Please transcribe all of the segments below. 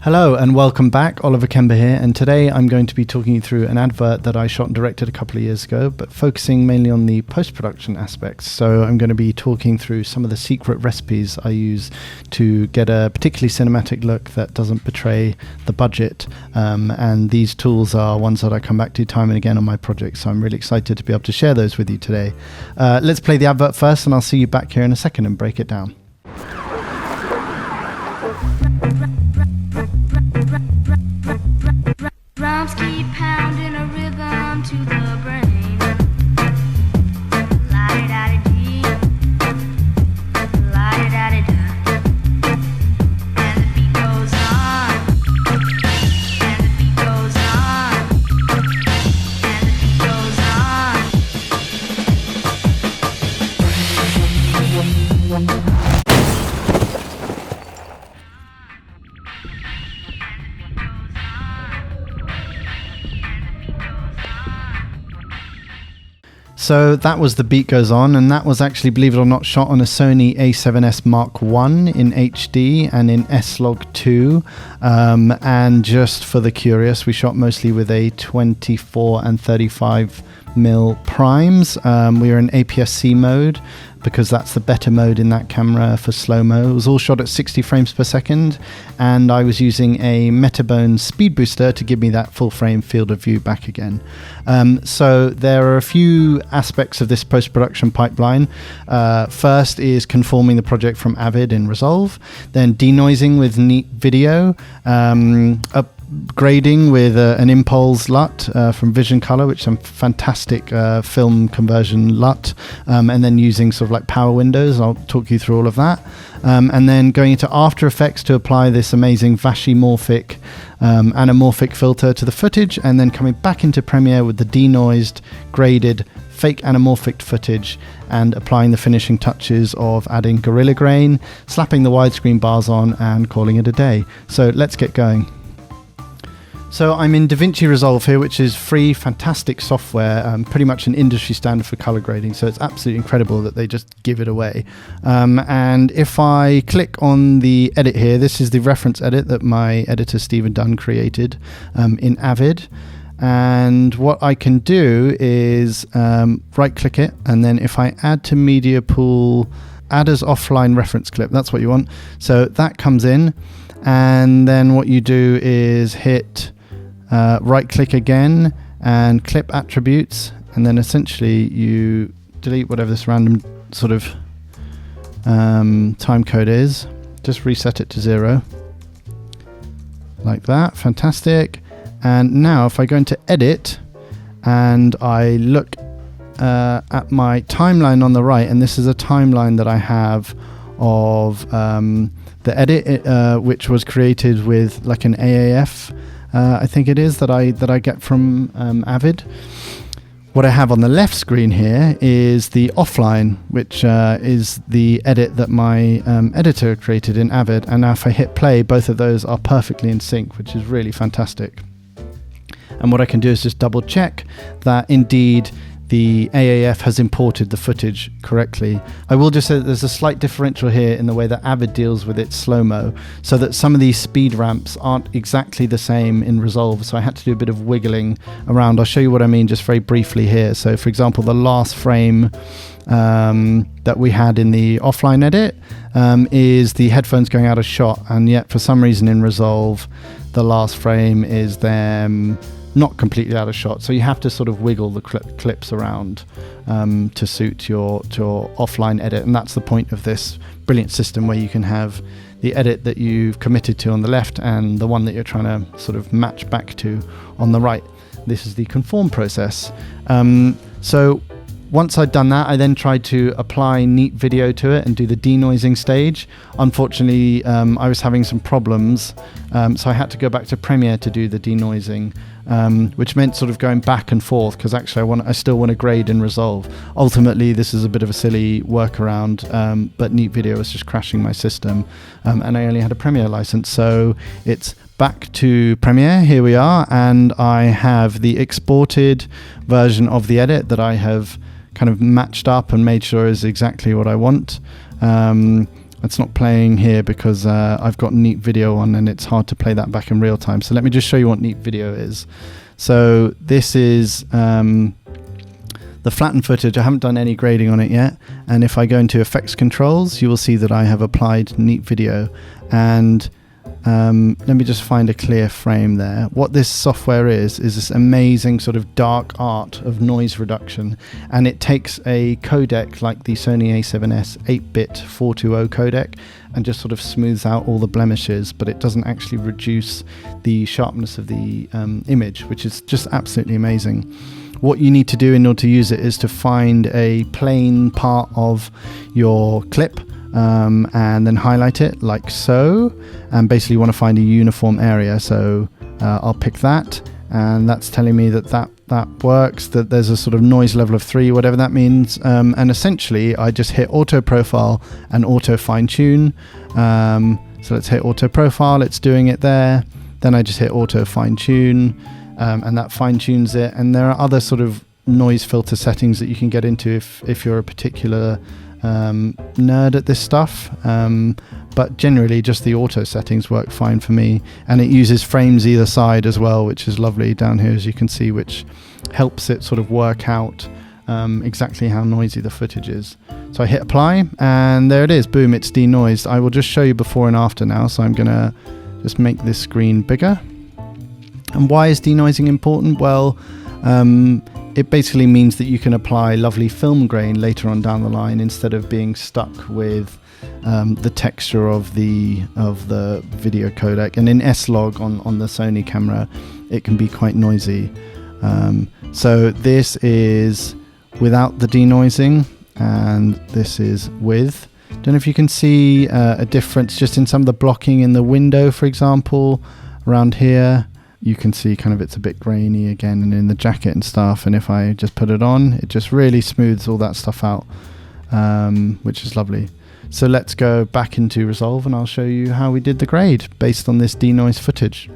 Hello and welcome back, Oliver Kember here, and today I'm going to be talking you through an advert that I shot and directed a couple of years ago, but focusing mainly on the post-production aspects. So I'm going to be talking through some of the secret recipes I use to get a particularly cinematic look that doesn't betray the budget, and these tools are ones that I come back to time and again on my projects, so I'm really excited to be able to share those with you today. Let's play the advert first, and I'll see you back here in a second and break it down. Drums keep pounding a rhythm to the brain. La-di-da-di-dee, la-di-da-di-da. And the beat goes on, and the beat goes on, and the beat goes on. So that was The Beat Goes On, and that was actually, believe it or not, shot on a Sony A7S Mark I in HD and in S-Log 2. And just for the curious, we shot mostly with a 24 and 35mm primes. We were in APS-C mode because that's the better mode in that camera for slow-mo. It was all shot at 60 frames per second, and I was using a Metabone speed booster to give me that full-frame field of view back again. So there are a few aspects of this post-production pipeline. First is conforming the project from Avid in Resolve, then denoising with neat video, upgrading with an Impulse LUT from Vision Color, which is a fantastic film conversion LUT, and then using sort of like power windows. I'll talk you through all of that. And then going into After Effects to apply this amazing Vashimorphic Anamorphic filter to the footage, and then coming back into Premiere with the denoised, graded, fake anamorphic footage and applying the finishing touches of adding Gorilla Grain, slapping the widescreen bars on and calling it a day. So let's get going. So I'm in Davinci Resolve here, which is free, fantastic software, pretty much an industry standard for color grading. So it's absolutely incredible that they just give it away. And if I click on the edit here, this is the reference edit that my editor Stephen Dunn created in Avid. And what I can do is right click it, and then if I add to media pool, add as offline reference clip, that's what you want. So that comes in, and then what you do is hit right click again and clip attributes, and then essentially you delete whatever this random sort of time code is, just reset it to 0 like that. Fantastic. And now if I go into edit and I look at my timeline on the right, and this is a timeline that I have of the edit which was created with like an AAF I think it is that I get from Avid. What I have on the left screen here is the offline, which is the edit that my editor created in Avid. And now if I hit play, both of those are perfectly in sync, which is really fantastic. And what I can do is just double check that indeed the AAF has imported the footage correctly. I will just say that there's a slight differential here in the way that Avid deals with its slow-mo, so that some of these speed ramps aren't exactly the same in Resolve, so I had to do a bit of wiggling around. I'll show you what I mean just very briefly here. So for example, the last frame that we had in the offline edit is the headphones going out of shot, and yet for some reason in Resolve the last frame is them not completely out of shot, so you have to sort of wiggle the clips around to suit your offline edit. And that's the point of this brilliant system, where you can have the edit that you've committed to on the left and the one that you're trying to sort of match back to on the right. This is the conform process. So once I'd done that, I then tried to apply neat video to it and do the denoising stage. Unfortunately, I was having some problems, so I had to go back to Premiere to do the denoising, which meant sort of going back and forth, because actually I still want to grade in Resolve. Ultimately, this is a bit of a silly workaround, but neat video was just crashing my system, and I only had a Premiere license, so it's back to Premiere. Here we are, and I have the exported version of the edit that I have kind of matched up and made sure is exactly what I want. It's not playing here because I've got neat video on and it's hard to play that back in real time. So let me just show you what neat video is. So this is the flattened footage. I haven't done any grading on it yet. And if I go into effects controls, you will see that I have applied neat video. And let me just find a clear frame there. What this software is this amazing sort of dark art of noise reduction, and it takes a codec like the Sony A7S 8-bit 420 codec and just sort of smooths out all the blemishes, but it doesn't actually reduce the sharpness of the image, which is just absolutely amazing. What you need to do in order to use it is to find a plain part of your clip and then highlight it like so, and basically you want to find a uniform area. So I'll pick that, and that's telling me that works, that there's a sort of noise level of 3, whatever that means, and essentially I just hit auto profile and auto fine tune. So let's hit auto profile, it's doing it there, then I just hit auto fine tune, and that fine tunes it. And there are other sort of noise filter settings that you can get into if you're a particular nerd at this stuff, but generally just the auto settings work fine for me, and it uses frames either side as well, which is lovely down here, as you can see, which helps it sort of work out exactly how noisy the footage is. So I hit apply, and there it is, boom, it's denoised. I will just show you before and after now, so I'm gonna just make this screen bigger. And why is denoising important? Well, it basically means that you can apply lovely film grain later on down the line instead of being stuck with the texture of the video codec. And in S-Log on the Sony camera, it can be quite noisy. So this is without the denoising, and this is with. Don't know if you can see a difference just in some of the blocking in the window, for example, around here. You can see kind of it's a bit grainy again, and in the jacket and stuff. And if I just put it on, it just really smooths all that stuff out, which is lovely. So let's go back into Resolve and I'll show you how we did the grade based on this denoise footage.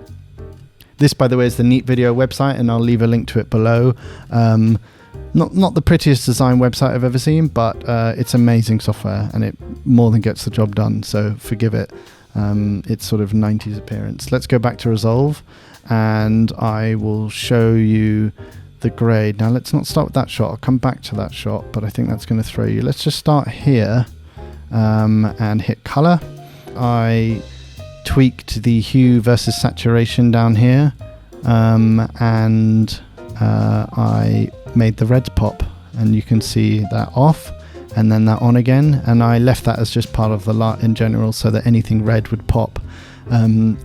This, by the way, is the Neat Video website, and I'll leave a link to it below. Not the prettiest design website I've ever seen, but it's amazing software, and it more than gets the job done, so forgive it. It's sort of 90s appearance. Let's go back to Resolve, and I will show you the grade. Now let's not start with that shot, I'll come back to that shot, but I think that's going to throw you. Let's just start here and hit color. I tweaked the hue versus saturation down here, and I made the reds pop, and you can see that off and then that on again, and I left that as just part of the LUT in general so that anything red would pop.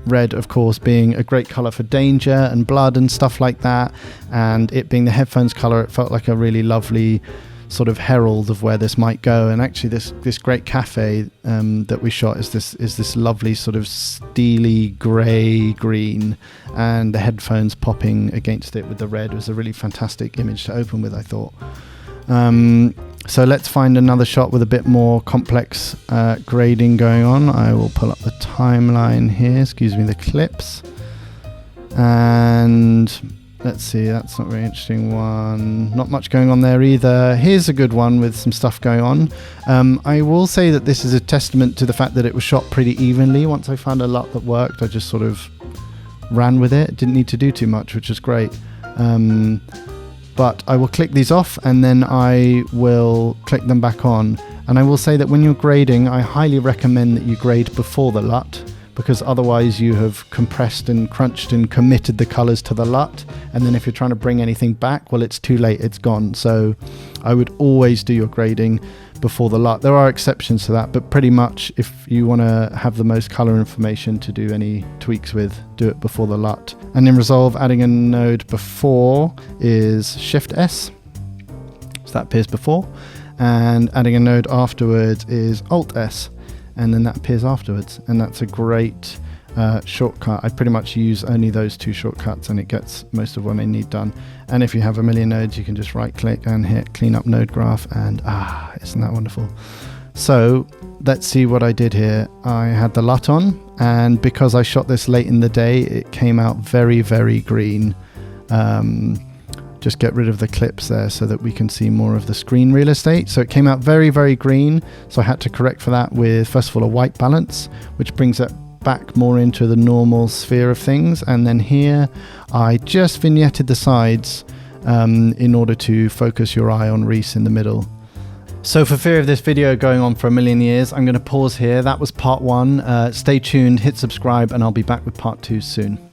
Red, of course, being a great color for danger and blood and stuff like that, and it being the headphones color, it felt like a really lovely sort of herald of where this might go. And actually this great cafe that we shot is this lovely sort of steely grey green, and the headphones popping against it with the red was a really fantastic image to open with, I thought. So let's find another shot with a bit more complex grading going on. I will pull up the timeline here, excuse me, the clips, and let's see, that's not a very interesting one. Not much going on there either. Here's a good one with some stuff going on. I will say that this is a testament to the fact that it was shot pretty evenly. Once I found a LUT that worked, I just sort of ran with it. Didn't need to do too much, which is great. But I will click these off, and then I will click them back on. And I will say that when you're grading, I highly recommend that you grade before the LUT, because otherwise you have compressed and crunched and committed the colors to the LUT, and then if you're trying to bring anything back, well, it's too late, it's gone. So I would always do your grading before the LUT. There are exceptions to that, but pretty much if you want to have the most color information to do any tweaks with, do it before the LUT. And in Resolve, adding a node before is Shift S, so that appears before, and adding a node afterwards is Alt S, and then that appears afterwards. And that's a great shortcut. I pretty much use only those two shortcuts, and it gets most of what I need done. And if you have a million nodes, you can just right click and hit clean up node graph, and isn't that wonderful? So let's see what I did here. I had the LUT on, and because I shot this late in the day, it came out very, very green. just get rid of the clips there so that we can see more of the screen real estate. So it came out very, very green. So I had to correct for that with, first of all, a white balance, which brings it back more into the normal sphere of things. And then here, I just vignetted the sides in order to focus your eye on Reese in the middle. So for fear of this video going on for a million years, I'm going to pause here. That was part 1. Stay tuned, hit subscribe, and I'll be back with part 2 soon.